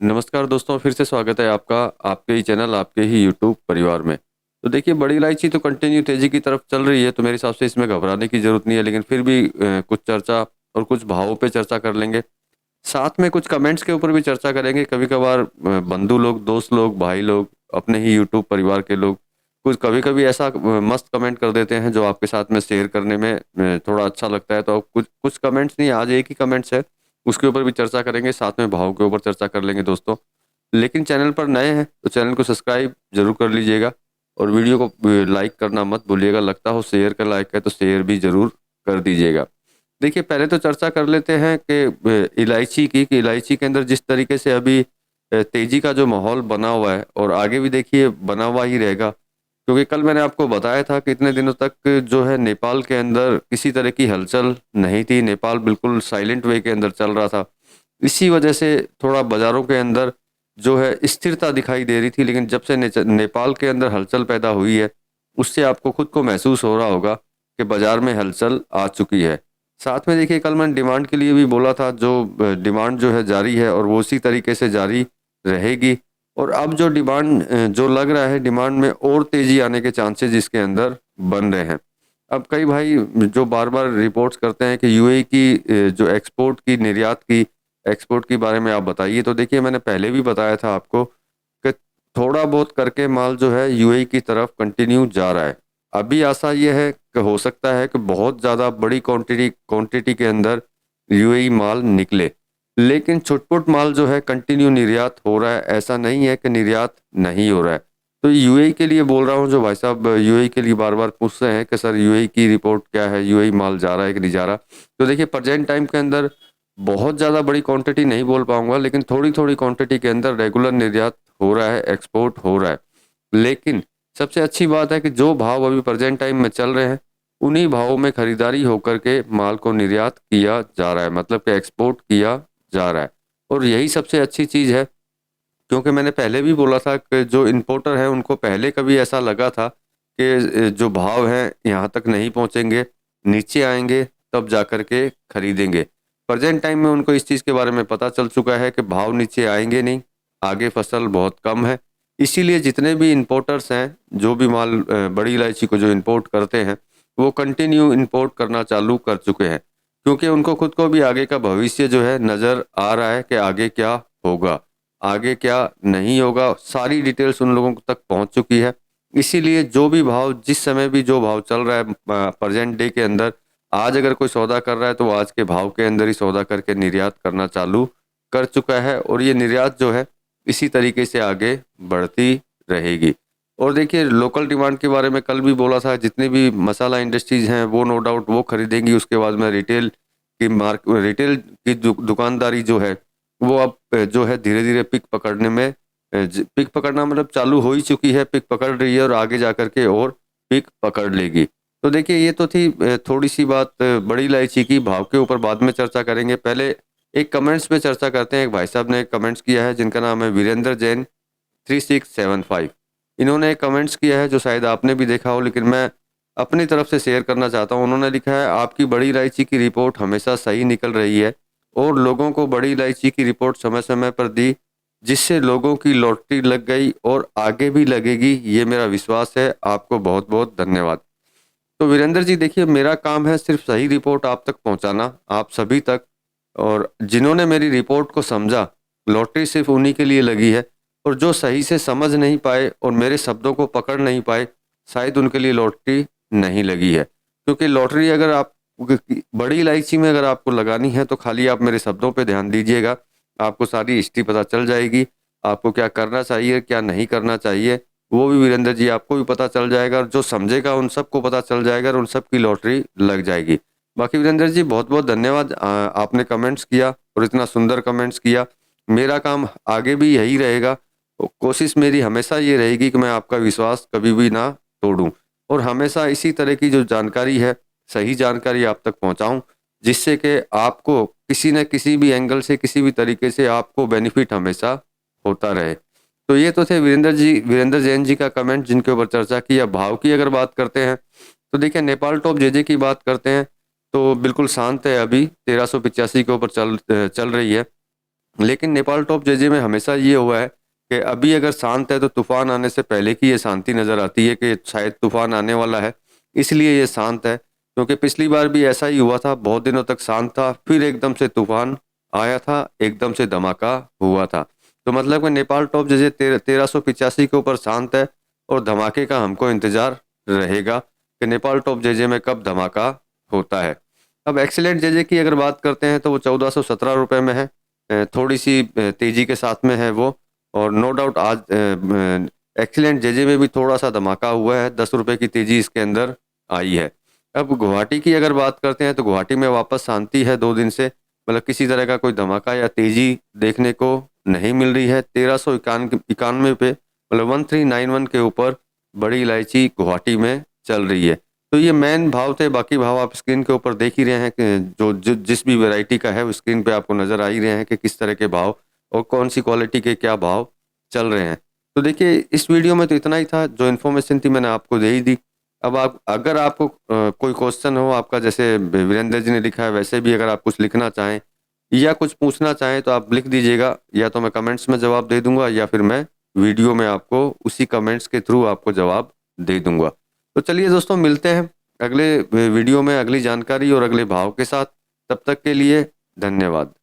नमस्कार दोस्तों, फिर से स्वागत है आपका आपके ही चैनल, आपके ही यूट्यूब परिवार में। तो देखिए, बड़ी इलायची तो कंटिन्यू तेज़ी की तरफ चल रही है, तो मेरे हिसाब से इसमें घबराने की ज़रूरत नहीं है। लेकिन फिर भी कुछ चर्चा और कुछ भावों पे चर्चा कर लेंगे। साथ में कुछ कमेंट्स के ऊपर भी चर्चा करेंगे। कभी-कभार बंधु लोग, दोस्त लोग, भाई लोग, अपने ही यूट्यूब परिवार के लोग, कुछ कभी-कभी ऐसा मस्त कमेंट कर देते हैं जो आपके साथ में शेयर करने में थोड़ा अच्छा लगता है। तो कुछ कुछ कमेंट्स नहीं, आज एक ही कमेंट्स है, उसके ऊपर भी चर्चा करेंगे, साथ में भाव के ऊपर चर्चा कर लेंगे दोस्तों। लेकिन चैनल पर नए हैं तो चैनल को सब्सक्राइब ज़रूर कर लीजिएगा और वीडियो को लाइक करना मत भूलिएगा। लगता हो शेयर का लायक है तो शेयर भी ज़रूर कर दीजिएगा। देखिए, पहले तो चर्चा कर लेते हैं कि इलायची की, कि इलायची के अंदर जिस तरीके से अभी तेज़ी का जो माहौल बना हुआ है और आगे भी देखिए बना हुआ ही रहेगा। क्योंकि कल मैंने आपको बताया था कि इतने दिनों तक जो है नेपाल के अंदर किसी तरह की हलचल नहीं थी। नेपाल बिल्कुल साइलेंट वे के अंदर चल रहा था। इसी वजह से थोड़ा बाज़ारों के अंदर जो है स्थिरता दिखाई दे रही थी। लेकिन जब से नेपाल के अंदर हलचल पैदा हुई है, उससे आपको खुद को महसूस हो रहा होगा कि बाज़ार में हलचल आ चुकी है। साथ में देखिए, कल मैंने डिमांड के लिए भी बोला था, जो डिमांड जो है जारी है और वो उसी तरीके से जारी रहेगी। और अब जो डिमांड जो लग रहा है, डिमांड में और तेज़ी आने के चांसेस इसके अंदर बन रहे हैं। अब कई भाई जो बार-बार रिपोर्ट्स करते हैं कि यूएई की जो एक्सपोर्ट की बारे में आप बताइए। तो देखिए, मैंने पहले भी बताया था आपको कि थोड़ा बहुत करके माल जो है यूएई की तरफ कंटिन्यू जा रहा है। अभी आशा ये है कि हो सकता है कि बहुत ज़्यादा बड़ी क्वांटिटी क्वांटिटी के अंदर यूएई माल निकले। लेकिन छुट-पुट माल जो है कंटिन्यू निर्यात हो रहा है, ऐसा नहीं है कि निर्यात नहीं हो रहा है। तो यूएई के लिए बोल रहा हूँ, जो भाई साहब यूएई के लिए बार-बार पूछ रहे हैं कि सर यूएई की रिपोर्ट क्या है, यूएई माल जा रहा है कि नहीं जा रहा? तो देखिए, प्रेज़ेंट टाइम के अंदर बहुत ज़्यादा बड़ी क्वांटिटी नहीं बोल पाऊँगा, लेकिन थोड़ी-थोड़ी क्वांटिटी के अंदर रेगुलर निर्यात हो रहा है, एक्सपोर्ट हो रहा है। लेकिन सबसे अच्छी बात है कि जो भाव अभी प्रेज़ेंट टाइम में चल रहे हैं, उन्हीं भावों में खरीदारी होकर के माल को निर्यात किया जा रहा है, मतलब कि एक्सपोर्ट किया जा रहा है। और यही सबसे अच्छी चीज़ है, क्योंकि मैंने पहले भी बोला था कि जो इंपोर्टर हैं उनको पहले कभी ऐसा लगा था कि जो भाव हैं यहाँ तक नहीं पहुँचेंगे, नीचे आएँगे तब जाकर के खरीदेंगे। प्रेज़ेंट टाइम में उनको इस चीज़ के बारे में पता चल चुका है कि भाव नीचे आएँगे नहीं, आगे फसल बहुत कम है। इसीलिए जितने भी इंपोर्टर्स हैं, जो भी माल बड़ी इलायची को जो इंपोर्ट करते हैं, वो कंटिन्यू इंपोर्ट करना चालू कर चुके हैं। क्योंकि उनको खुद को भी आगे का भविष्य जो है नज़र आ रहा है कि आगे क्या होगा, आगे क्या नहीं होगा, सारी डिटेल्स उन लोगों तक पहुँच चुकी है। इसीलिए जो भी भाव, जिस समय भी जो भाव चल रहा है प्रेज़ेंट डे के अंदर, आज अगर कोई सौदा कर रहा है तो वो आज के भाव के अंदर ही सौदा करके निर्यात करना चालू कर चुका है। और ये निर्यात जो है इसी तरीके से आगे बढ़ती रहेगी। और देखिए, लोकल डिमांड के बारे में कल भी बोला था, जितनी भी मसाला इंडस्ट्रीज़ हैं वो नो डाउट वो खरीदेंगी। उसके बाद में रिटेल की दुकानदारी जो है वो अब जो है धीरे-धीरे पिक पकड़ने में पिक पकड़ना मतलब चालू हो ही चुकी है, पिक पकड़ रही है और आगे जाकर के और पिक पकड़ लेगी। तो देखिए, ये तो थी थोड़ी-सी बात बड़ी इलायची की। भाव के ऊपर बाद में चर्चा करेंगे। पहले एक कमेंट्स पे चर्चा करते हैं। एक भाई साहब ने कमेंट्स किया है जिनका नाम है वीरेंद्र जैन 3675। इन्होंने कमेंट्स किया है जो शायद आपने भी देखा हो, लेकिन मैं अपनी तरफ से शेयर करना चाहता हूँ। उन्होंने लिखा है, आपकी बड़ी इलायची की रिपोर्ट हमेशा सही निकल रही है और लोगों को बड़ी इलायची की रिपोर्ट समय-समय पर दी, जिससे लोगों की लॉटरी लग गई और आगे भी लगेगी, ये मेरा विश्वास है। आपको बहुत-बहुत धन्यवाद। तो वीरेंद्र जी, देखिए, मेरा काम है सिर्फ सही रिपोर्ट आप तक पहुँचाना, आप सभी तक। और जिन्होंने मेरी रिपोर्ट को समझा, लॉटरी सिर्फ उन्हीं के लिए लगी है। और जो सही से समझ नहीं पाए और मेरे शब्दों को पकड़ नहीं पाए, शायद उनके लिए लॉटरी नहीं लगी है। क्योंकि लॉटरी अगर आप बड़ी इलायची में अगर आपको लगानी है तो खाली आप मेरे शब्दों पे ध्यान दीजिएगा, आपको सारी हिस्ट्री पता चल जाएगी। आपको क्या करना चाहिए, क्या नहीं करना चाहिए, वो भी वीरेंद्र जी आपको भी पता चल जाएगा। और जो समझेगा उन सबको पता चल जाएगा और उन सब की लॉटरी लग जाएगी। बाकी वीरेंद्र जी, बहुत-बहुत धन्यवाद। आपने कमेंट्स किया और इतना सुंदर कमेंट्स किया। मेरा काम आगे भी यही रहेगा। कोशिश मेरी हमेशा ये रहेगी कि मैं आपका विश्वास कभी भी ना तोड़ूँ और हमेशा इसी तरह की जो जानकारी है, सही जानकारी आप तक पहुँचाऊँ, जिससे कि आपको किसी न किसी भी एंगल से, किसी भी तरीके से आपको बेनिफिट हमेशा होता रहे। तो ये तो थे वीरेंद्र जैन जी का कमेंट, जिनके ऊपर चर्चा की। अब भाव की अगर बात करते हैं, तो देखिए, नेपाल टॉप जेजे की बात करते हैं तो बिल्कुल शांत है। अभी 1385 के ऊपर चल रही है। लेकिन नेपाल टॉप जेजे में हमेशा ये हुआ है कि अभी अगर शांत है तो तूफान आने से पहले की ये शांति नजर आती है कि शायद तूफान आने वाला है, इसलिए ये शांत है। क्योंकि पिछली बार भी ऐसा ही हुआ था, बहुत दिनों तक शांत था, फिर एकदम से तूफान आया था, एकदम से धमाका हुआ था। तो मतलब कि नेपाल टॉप जेजे 1385 के ऊपर शांत है, और धमाके का हमको इंतजार रहेगा कि नेपाल टॉप जेजे में कब धमाका होता है। अब एक्सीलेंट जेजे की अगर बात करते हैं तो वो 1417 रुपये में है, थोड़ी सी तेजी के साथ में है वो। और नो डाउट आज एक्सीलेंट जेजे में भी थोड़ा सा धमाका हुआ है, 10 रुपये की तेजी इसके अंदर आई है। अब गुवाहाटी की अगर बात करते हैं तो गुवाहाटी में वापस शांति है 2 दिन से, मतलब किसी तरह का कोई धमाका या तेजी देखने को नहीं मिल रही है। 1391 पे, मतलब 1391 के ऊपर बड़ी इलायची गुवाहाटी में चल रही है। तो ये मेन भाव थे, बाकी भाव आप स्क्रीन के ऊपर देख ही रहे हैं कि जिस भी वैरायटी का है वो स्क्रीन पे आपको नजर आ ही रहे हैं कि किस तरह के भाव और कौन सी क्वालिटी के क्या भाव चल रहे हैं। तो देखिए, इस वीडियो में तो इतना ही था, जो इन्फॉर्मेशन थी मैंने आपको दे ही दी। अब आप, अगर आपको कोई क्वेश्चन हो आपका, जैसे वीरेंद्र जी ने लिखा है वैसे भी अगर आप कुछ लिखना चाहें या कुछ पूछना चाहें तो आप लिख दीजिएगा, या तो मैं कमेंट्स में जवाब दे दूंगा या फिर मैं वीडियो में आपको उसी कमेंट्स के थ्रू आपको जवाब दे दूंगा। तो चलिए दोस्तों, मिलते हैं अगले वीडियो में अगली जानकारी और अगले भाव के साथ। तब तक के लिए धन्यवाद।